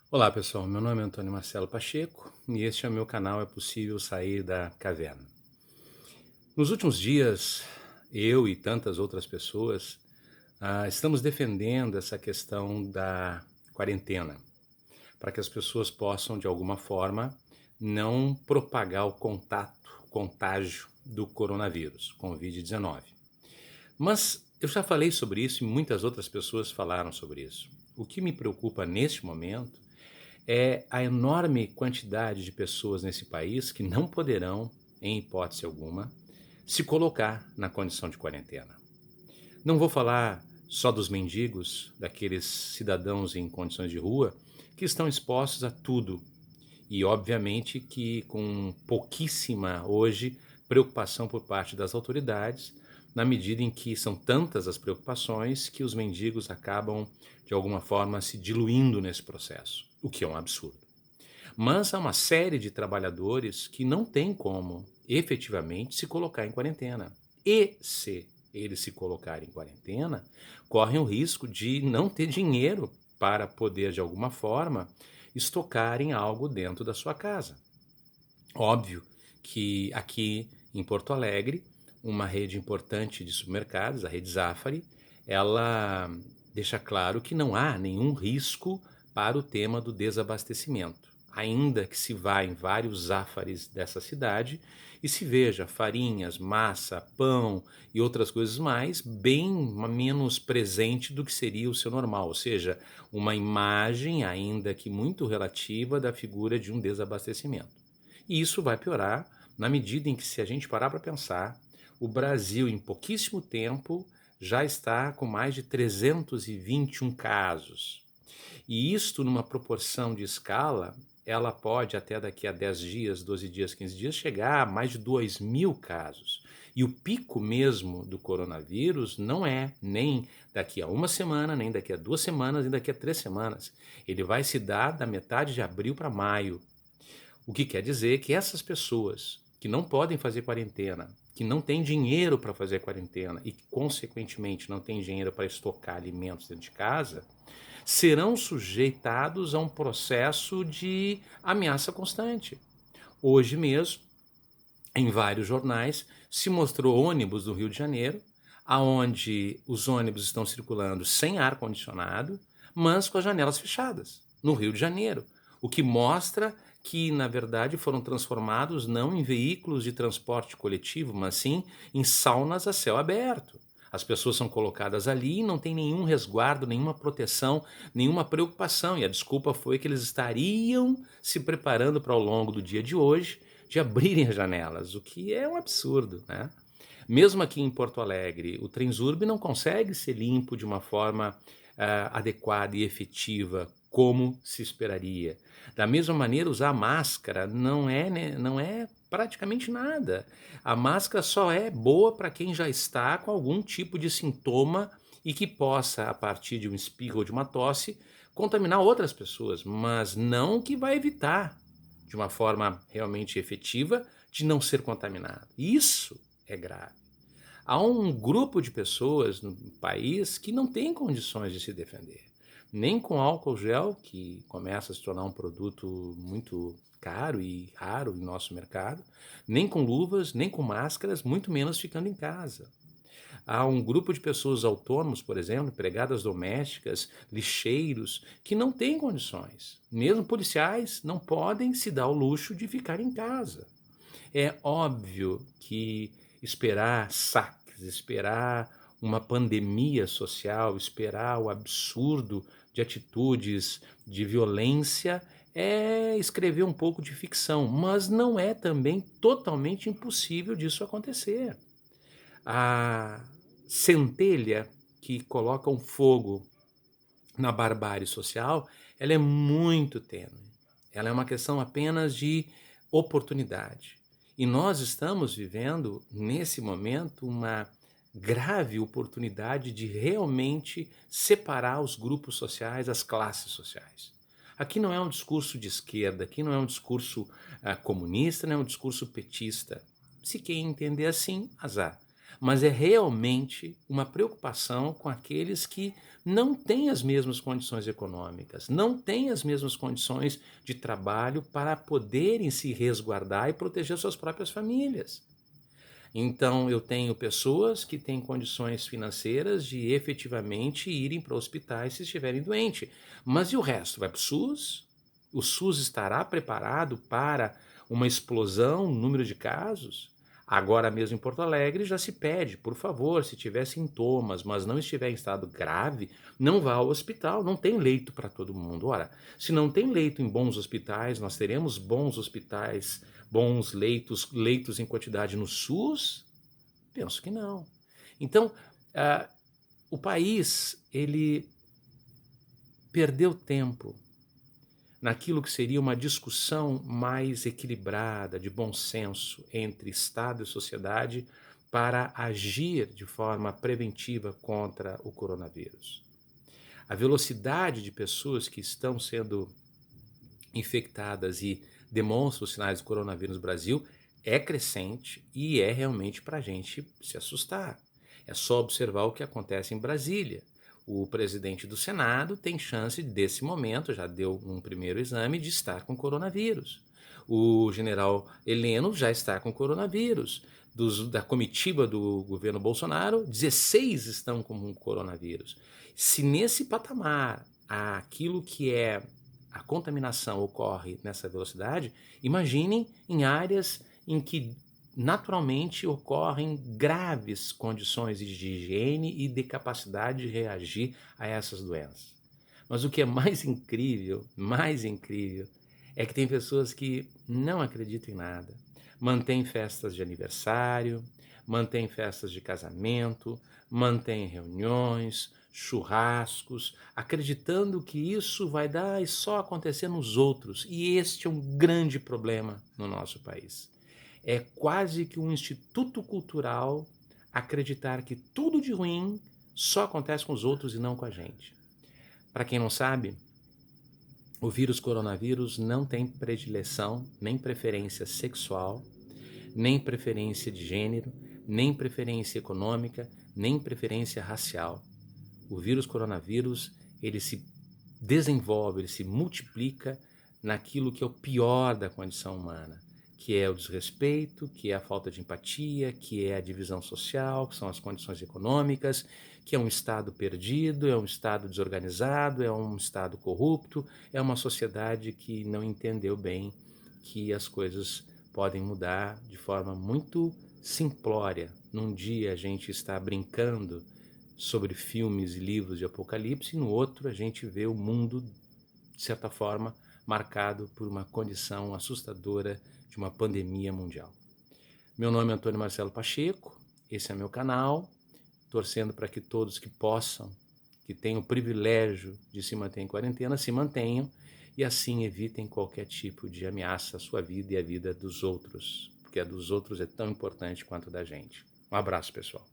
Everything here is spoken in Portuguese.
Olá pessoal, meu nome é Antônio Marcelo Pacheco e este é o meu canal É Possível Sair da Caverna. Nos últimos dias, eu e tantas outras pessoas estamos defendendo essa questão da quarentena, para que as pessoas possam, de alguma forma, não propagar o contágio do coronavírus, Covid-19. Mas eu já falei sobre isso e muitas outras pessoas falaram sobre isso. O que me preocupa neste momento é a enorme quantidade de pessoas nesse país que não poderão, em hipótese alguma, se colocar na condição de quarentena. Não vou falar só dos mendigos, daqueles cidadãos em condições de rua que estão expostos a tudo e, obviamente, que com pouquíssima hoje preocupação por parte das autoridades, na medida em que são tantas as preocupações que os mendigos acabam, de alguma forma, se diluindo nesse processo, o que é um absurdo. Mas há uma série de trabalhadores que não têm como efetivamente se colocar em quarentena. E se eles se colocarem em quarentena, correm o risco de não ter dinheiro para poder, de alguma forma, estocarem algo dentro da sua casa. Óbvio que aqui em Porto Alegre, uma rede importante de supermercados, a rede Zafari, ela deixa claro que não há nenhum risco para o tema do desabastecimento, ainda que se vá em vários Zafaris dessa cidade e se veja farinhas, massa, pão e outras coisas mais bem menos presente do que seria o seu normal, ou seja, uma imagem, ainda que muito relativa, da figura de um desabastecimento. E isso vai piorar na medida em que, se a gente parar para pensar, o Brasil, em pouquíssimo tempo, já está com mais de 321 casos. E isto, numa proporção de escala, ela pode, até daqui a 10 dias, 12 dias, 15 dias, chegar a mais de 2.000 casos. E o pico mesmo do coronavírus não é nem daqui a uma semana, nem daqui a 2 semanas, nem daqui a 3 semanas. Ele vai se dar da metade de abril para maio. O que quer dizer que essas pessoas que não podem fazer quarentena, que não têm dinheiro para fazer quarentena e que, consequentemente, não têm dinheiro para estocar alimentos dentro de casa, serão sujeitados a um processo de ameaça constante. Hoje mesmo, em vários jornais, se mostrou ônibus do Rio de Janeiro, aonde os ônibus estão circulando sem ar-condicionado, mas com as janelas fechadas, no Rio de Janeiro. O que mostra que, na verdade, foram transformados não em veículos de transporte coletivo, mas sim em saunas a céu aberto. As pessoas são colocadas ali e não tem nenhum resguardo, nenhuma proteção, nenhuma preocupação. E a desculpa foi que eles estariam se preparando para, ao longo do dia de hoje, de abrirem as janelas, o que é um absurdo, né? Mesmo aqui em Porto Alegre, o Transurb não consegue ser limpo de uma forma adequada e efetiva como se esperaria. Da mesma maneira, usar máscara não é, né, não é praticamente nada. A máscara só é boa para quem já está com algum tipo de sintoma e que possa, a partir de um espirro ou de uma tosse, contaminar outras pessoas, mas não que vai evitar, de uma forma realmente efetiva, de não ser contaminado. Isso é grave. Há um grupo de pessoas no país que não tem condições de se defender. Nem com álcool gel, que começa a se tornar um produto muito caro e raro em nosso mercado, nem com luvas, nem com máscaras, muito menos ficando em casa. Há um grupo de pessoas autônomos, por exemplo, empregadas domésticas, lixeiros, que não têm condições. Mesmo policiais não podem se dar o luxo de ficar em casa. É óbvio que esperar saques, esperar uma pandemia social, esperar o absurdo de atitudes de violência é escrever um pouco de ficção, mas não é também totalmente impossível disso acontecer. A centelha que coloca um fogo na barbárie social, ela é muito tênue. Ela é uma questão apenas de oportunidade. E nós estamos vivendo, nesse momento, uma grave oportunidade de realmente separar os grupos sociais, as classes sociais. Aqui não é um discurso de esquerda, aqui não é um discurso comunista, não é um discurso petista. Se quem entender assim, azar. mas é realmente uma preocupação com aqueles que não têm as mesmas condições econômicas, não têm as mesmas condições de trabalho para poderem se resguardar e proteger suas próprias famílias. Então, eu tenho pessoas que têm condições financeiras de efetivamente irem para hospitais se estiverem doentes. Mas e o resto? Vai para o SUS? O SUS estará preparado para uma explosão no número de casos? Agora mesmo em Porto Alegre já se pede, por favor, se tiver sintomas, mas não estiver em estado grave, não vá ao hospital, não tem leito para todo mundo. Ora, se não tem leito em bons hospitais, nós teremos bons hospitais, bons leitos, leitos em quantidade no SUS? Penso que não. Então, ah, o país, ele perdeu tempo naquilo que seria uma discussão mais equilibrada, de bom senso, entre Estado e sociedade, para agir de forma preventiva contra o coronavírus. A velocidade de pessoas que estão sendo infectadas e demonstram os sinais do coronavírus no Brasil é crescente e é realmente para a gente se assustar. É só observar o que acontece em Brasília. O presidente do Senado tem chance, desse momento, já deu um primeiro exame, de estar com coronavírus. O general Heleno já está com coronavírus. Da comitiva do governo Bolsonaro, 16 estão com coronavírus. Se nesse patamar aquilo que é a contaminação ocorre nessa velocidade, imaginem em áreas em que naturalmente ocorrem graves condições de higiene e de capacidade de reagir a essas doenças. Mas o que é mais incrível, é que tem pessoas que não acreditam em nada, mantêm festas de aniversário, mantêm festas de casamento, mantêm reuniões, churrascos, acreditando que isso vai dar e só acontecer nos outros. E este é um grande problema no nosso país. É quase que um instituto cultural acreditar que tudo de ruim só acontece com os outros e não com a gente. Para quem não sabe, o vírus coronavírus não tem predileção, nem preferência sexual, nem preferência de gênero, nem preferência econômica, nem preferência racial. O vírus coronavírus, ele se desenvolve, ele se multiplica naquilo que é o pior da condição humana, que é o desrespeito, que é a falta de empatia, que é a divisão social, que são as condições econômicas, que é um Estado perdido, é um Estado desorganizado, é um Estado corrupto, é uma sociedade que não entendeu bem que as coisas podem mudar de forma muito simplória. Num dia a gente está brincando sobre filmes e livros de apocalipse, e no outro a gente vê o mundo, de certa forma, marcado por uma condição assustadora de uma pandemia mundial. Meu nome é Antônio Marcelo Pacheco, esse é meu canal, torcendo para que todos que possam, que tenham o privilégio de se manter em quarentena, se mantenham e assim evitem qualquer tipo de ameaça à sua vida e à vida dos outros, porque a dos outros é tão importante quanto a da gente. Um abraço, pessoal.